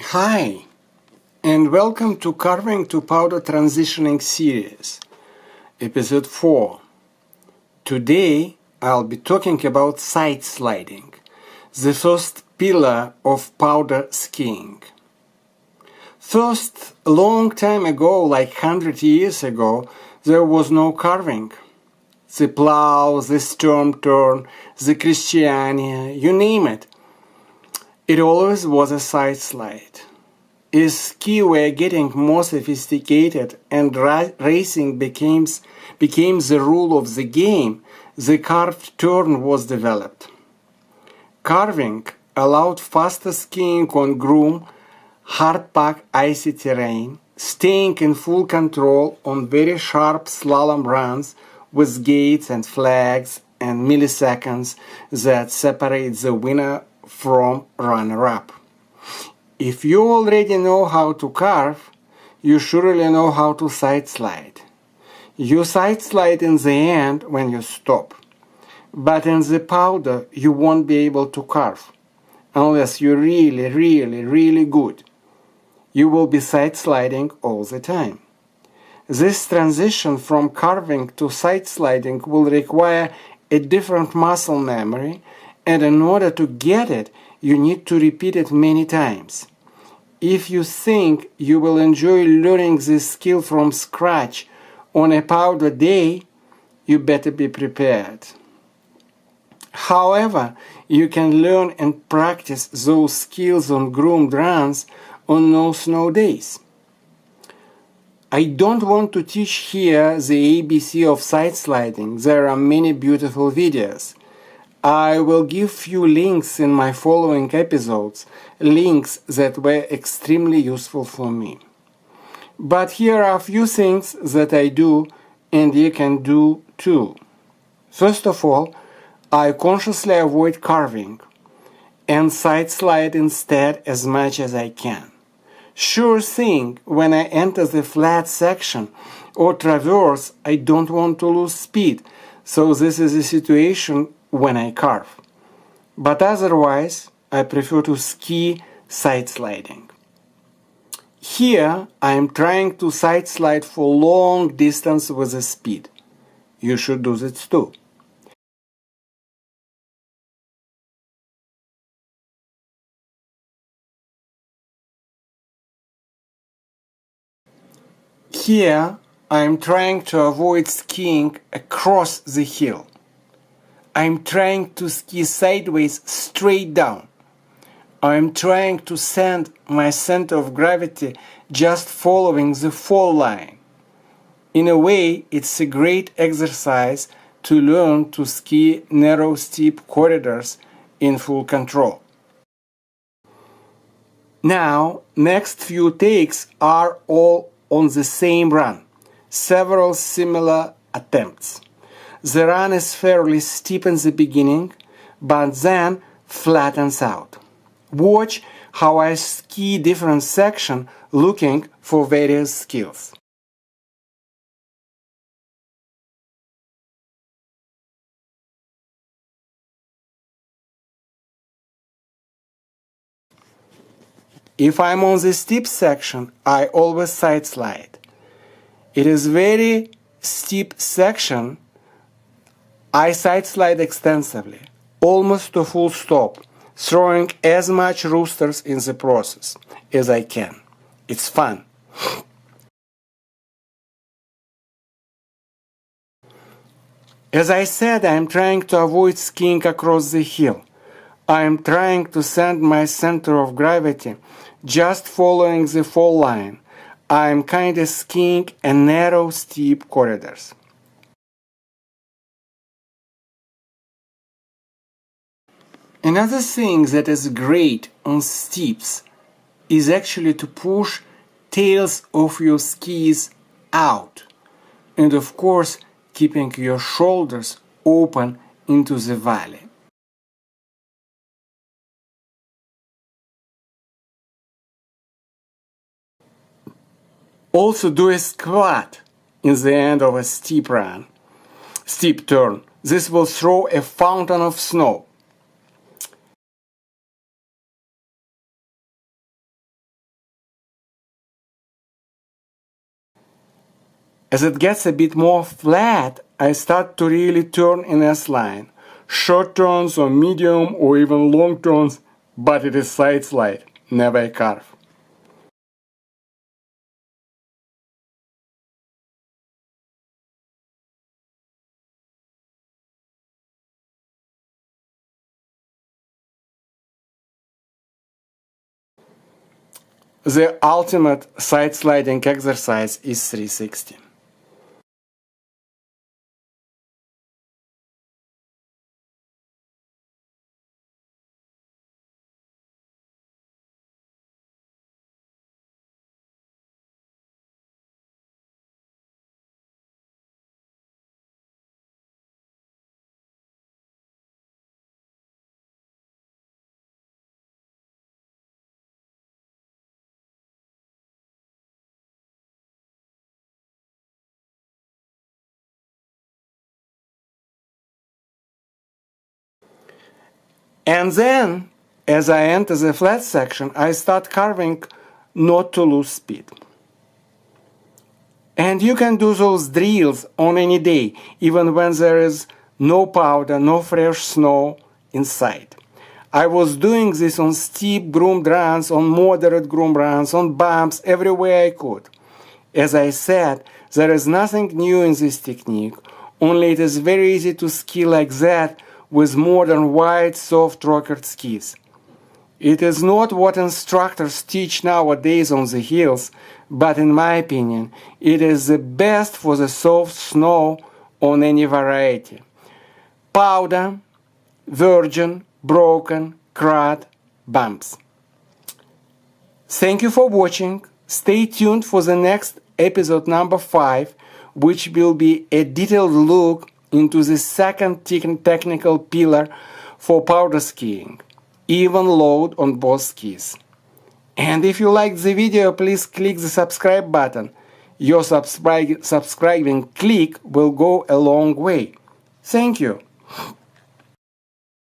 Hi, and welcome to Carving to Powder Transitioning Series, Episode 4. Today, I'll be talking about side sliding, the first pillar of powder skiing. First, a long time ago, like 100 years ago, there was no carving. The plow, the storm turn, the Christiania, you name it. It always was a side slide. As ski were getting more sophisticated and racing became the rule of the game, the carved turn was developed. Carving allowed faster skiing on groomed, hardpack icy terrain, staying in full control on very sharp slalom runs with gates and flags and milliseconds that separate the winner from runner-up. If you already know how to carve, you surely know how to side slide. You side slide in the end when you stop. But in the powder, you won't be able to carve, unless you're really good. You will be side sliding all the time. This transition from carving to side sliding will require a different muscle memory, and in order to get it, you need to repeat it many times. If you think you will enjoy learning this skill from scratch on a powder day, you better be prepared. However, you can learn and practice those skills on groomed runs on no snow days. I don't want to teach here the ABC of side sliding. There are many beautiful videos. I will give few links in my following episodes, links that were extremely useful for me. But here are a few things that I do and you can do too. First of all, I consciously avoid carving and side slide instead as much as I can. Sure thing, when I enter the flat section or traverse, I don't want to lose speed, so this is a situation when I carve. But otherwise, I prefer to ski side sliding. Here, I am trying to side slide for long distance with a speed. You should do this too. Here, I am trying to avoid skiing across the hill. I am trying to ski sideways straight down. I am trying to send my center of gravity just following the fall line. In a way, it's a great exercise to learn to ski narrow, steep corridors in full control. Now, next few takes are all on the same run, several similar attempts. The run is fairly steep in the beginning, but then flattens out. Watch how I ski different sections looking for various skills. If I'm on the steep section, I always side slide. It is very steep section. I side slide extensively, almost to full stop, throwing as much roosters in the process as I can. It's fun. As I said, I am trying to avoid skiing across the hill. I am trying to send my center of gravity just following the fall line. I am kinda skiing a narrow, steep corridors. Another thing that is great on steeps is actually to push tails of your skis out, and of course keeping your shoulders open into the valley. Also do a squat in the end of a steep turn. This will throw a fountain of snow. As it gets a bit more flat, I start to really turn in S-line. Short turns or medium or even long turns, but it is side slide, never a curve. The ultimate side sliding exercise is 360. And then, as I enter the flat section, I start carving not to lose speed. And you can do those drills on any day, even when there is no powder, no fresh snow inside. I was doing this on steep groomed runs, on moderate groomed runs, on bumps, everywhere I could. As I said, there is nothing new in this technique, only it is very easy to ski like that with modern wide, soft rockered skis. It is not what instructors teach nowadays on the hills, but in my opinion, it is the best for the soft snow on any variety. Powder, virgin, broken, crud, bumps. Thank you for watching. Stay tuned for the next episode number 5, which will be a detailed look into the second technical pillar for powder skiing. Even load on both skis. And if you liked the video, please click the subscribe button. Your subscribing click will go a long way. Thank you.